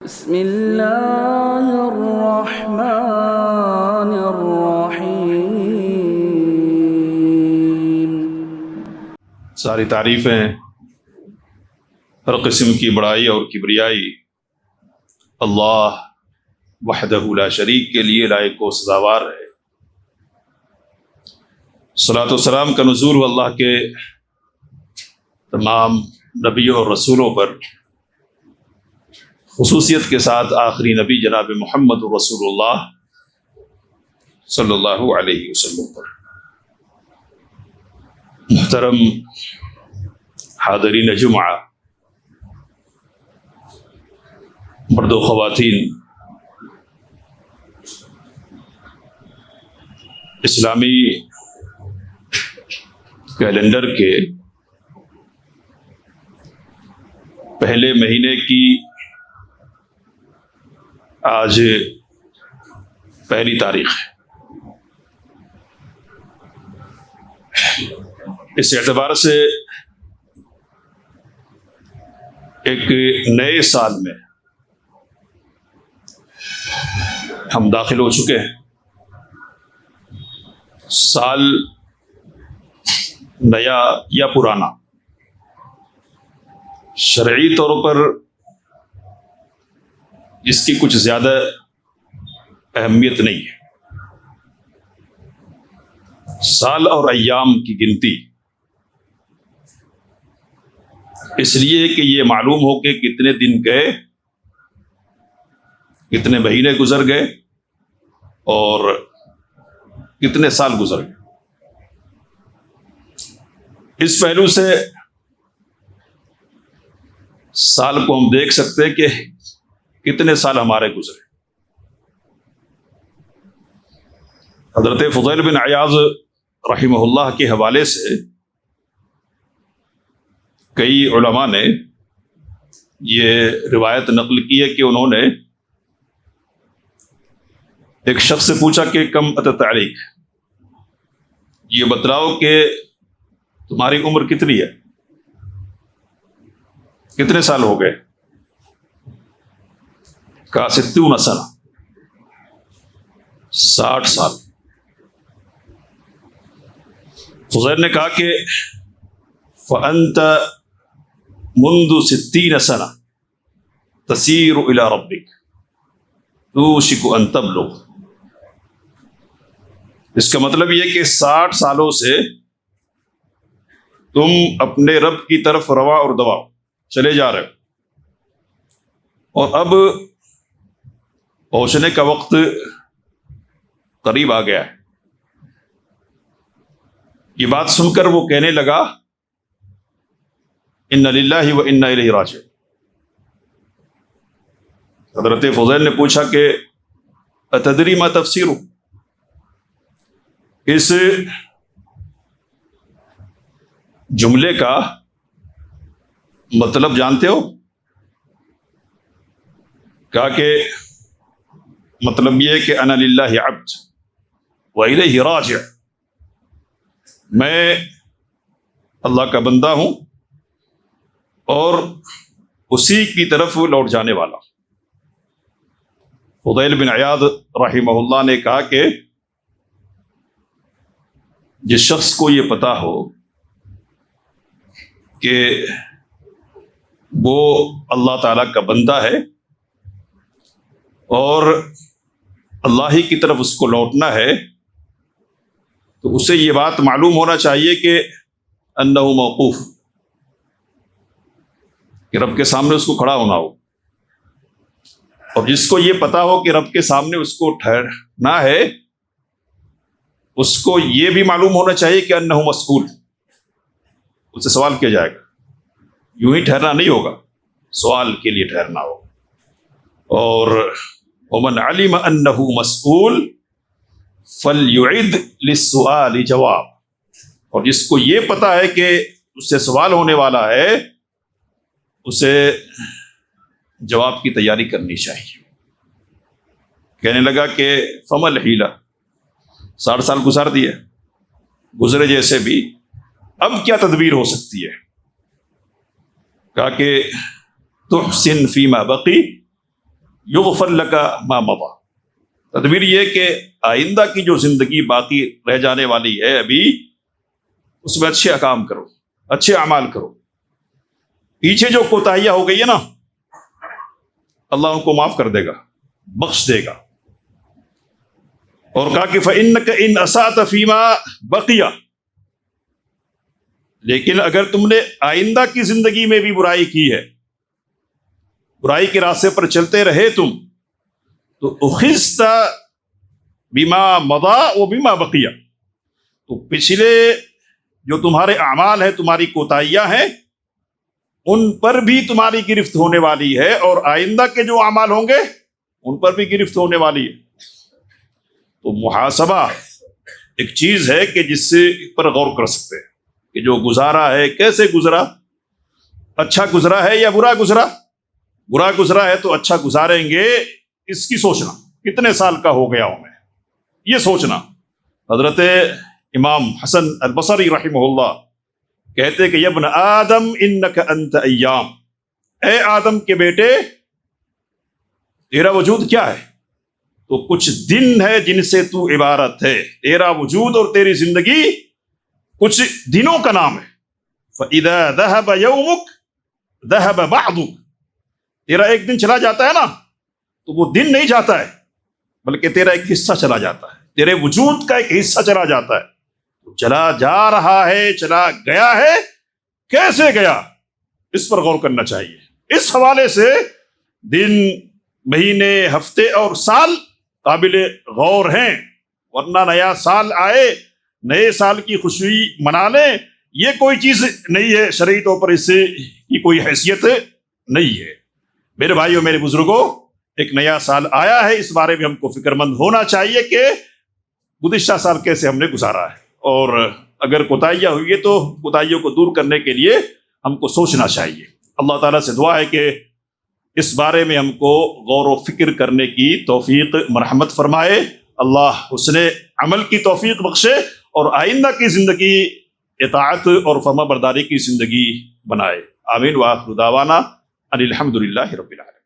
بسم اللہ الرحمن الرحیم۔ ساری تعریفیں، ہر قسم کی بڑائی اور کبریائی اللہ وحدہ لا شریک کے لیے لائق و سزاوار ہے۔ صلاۃ و سلام کا نزول اللہ کے تمام نبیوں اور رسولوں پر، خصوصیت کے ساتھ آخری نبی جناب محمد رسول اللہ صلی اللہ علیہ وسلم پر۔ محترم حاضرین جمعہ، مرد و خواتین، اسلامی کیلنڈر کے پہلے مہینے کی آج پہلی تاریخ ہے۔ اس اعتبار سے ایک نئے سال میں ہم داخل ہو چکے ہیں۔ سال نیا یا پرانا شرعی طور پر جس کی کچھ زیادہ اہمیت نہیں ہے۔ سال اور ایام کی گنتی اس لیے کہ یہ معلوم ہو کہ کتنے دن گئے، کتنے مہینے گزر گئے اور کتنے سال گزر گئے۔ اس پہلو سے سال کو ہم دیکھ سکتے ہیں کہ کتنے سال ہمارے گزرے۔ حضرت فضیل بن عیاض رحمہ اللہ کے حوالے سے کئی علماء نے یہ روایت نقل کی ہے کہ انہوں نے ایک شخص سے پوچھا کہ کم اتتعلیق، یہ بتلاؤ کہ تمہاری عمر کتنی ہے، کتنے سال ہو گئے؟ کہا 60 سنہ، 60 سال۔ فضیل نے کہا کہ فأنت منذ 60 سنہ تسیر إلى ربك توشك أن تبلغ۔ اس کا مطلب یہ کہ 60 سالوں سے تم اپنے رب کی طرف رواں اور دواں چلے جا رہے ہو، اور اب پہنچنے کا وقت قریب آ گیا ہے۔ یہ بات سن کر وہ کہنے لگا اِنَّ لِلَّهِ وَإِنَّا إِلَيْهِ راجعون۔ حضرت فضیل نے پوچھا کہ اتدری ما تفسیر، اس جملے کا مطلب جانتے ہو؟ کہا کہ مطلب یہ ہے کہ انا للہ عبد والیہ راجع، میں اللہ کا بندہ ہوں اور اسی کی طرف لوٹ جانے والا۔ فضیل بن عیاض رحمہ اللہ نے کہا کہ جس شخص کو یہ پتا ہو کہ وہ اللہ تعالیٰ کا بندہ ہے اور اللہ ہی کی طرف اس کو لوٹنا ہے، تو اسے یہ بات معلوم ہونا چاہیے کہ انہ موقوف، کہ رب کے سامنے اس کو کھڑا ہونا ہو۔ اور جس کو یہ پتا ہو کہ رب کے سامنے اس کو ٹھہرنا ہے، اس کو یہ بھی معلوم ہونا چاہیے کہ انہ مسئول، اس سے سوال کیا جائے گا۔ یوں ہی ٹھہرنا نہیں ہوگا، سوال کے لیے ٹھہرنا ہوگا۔ اور ومن علم انہ مسئول فلیعد للسؤال جواب، اور جس کو یہ پتا ہے کہ اس سے سوال ہونے والا ہے، اسے جواب کی تیاری کرنی چاہیے۔ کہنے لگا کہ فما الحیلہ، 60 سال گزار دیے، گزرے جیسے بھی، اب کیا تدبیر ہو سکتی ہے؟ کہا کہ تحسن فیما بقی یغفر لک ما مضی، تدبیر یہ کہ آئندہ کی جو زندگی باقی رہ جانے والی ہے ابھی، اس میں اچھے احکام کرو، اچھے اعمال کرو. پیچھے جو کوتاہیاں ہو گئی ہے نا، اللہ ان کو معاف کر دے گا، بخش دے گا. اور کہا کہ فَإِنَّكَ إِنْ أَسَأْتَ فِي مَا بَقِيَ، لیکن اگر تم نے آئندہ کی زندگی میں بھی برائی کی ہے، برائی کے راستے پر چلتے رہے تم، تو اخذت بما مضى وبما بقي، تو پچھلے جو تمہارے اعمال ہیں، تمہاری کوتاہیاں ہیں، ان پر بھی تمہاری گرفت ہونے والی ہے، اور آئندہ کے جو اعمال ہوں گے ان پر بھی گرفت ہونے والی ہے. تو محاسبہ ایک چیز ہے کہ جس سے پر غور کر سکتے ہیں کہ جو گزارا ہے کیسے گزرا، اچھا گزرا ہے یا برا گزرا. برا گزرا ہے تو اچھا گزاریں گے، اس کی سوچنا کتنے سال کا ہو گیا ہوں میں، یہ سوچنا. حضرت امام حسن البصری رحمہ اللہ کہتے کہ یبن آدم انک انت ایام، اے آدم کے بیٹے تیرا وجود کیا ہے؟ تو کچھ دن ہے جن سے تو عبارت ہے. تیرا وجود اور تیری زندگی کچھ دنوں کا نام ہے. فَإِذَا ذَهَبَ يَوْمُكَ ذَهَبَ بَعْضُكَ، تیرا ایک دن چلا جاتا ہے نا، تو وہ دن نہیں جاتا ہے بلکہ تیرا ایک حصہ چلا جاتا ہے، تیرے وجود کا ایک حصہ چلا جاتا ہے. تو چلا جا رہا ہے، چلا گیا ہے، کیسے گیا اس پر غور کرنا چاہیے. اس حوالے سے دن، مہینے، ہفتے اور سال قابل غور ہیں، ورنہ نیا سال آئے، نئے سال کی خوشی منا لیں، یہ کوئی چیز نہیں ہے، شرعی طور پر اس کی کوئی حیثیت نہیں ہے. میرے بھائیوں، میرے بزرگوں، ایک نیا سال آیا ہے، اس بارے میں ہم کو فکر مند ہونا چاہیے کہ گزشتہ سال کیسے ہم نے گزارا ہے، اور اگر کوتاہیاں ہوئی ہے تو کوتاہیوں کو دور کرنے کے لیے ہم کو سوچنا چاہیے. اللہ تعالیٰ سے دعا ہے کہ اس بارے میں ہم کو غور و فکر کرنے کی توفیق مرحمت فرمائے. اللہ حسن عمل کی توفیق بخشے اور آئندہ کی زندگی اطاعت اور فرما برداری کی زندگی بنائے. آمین. وآخر دعوانا ان الحمد للہ رب العالمین.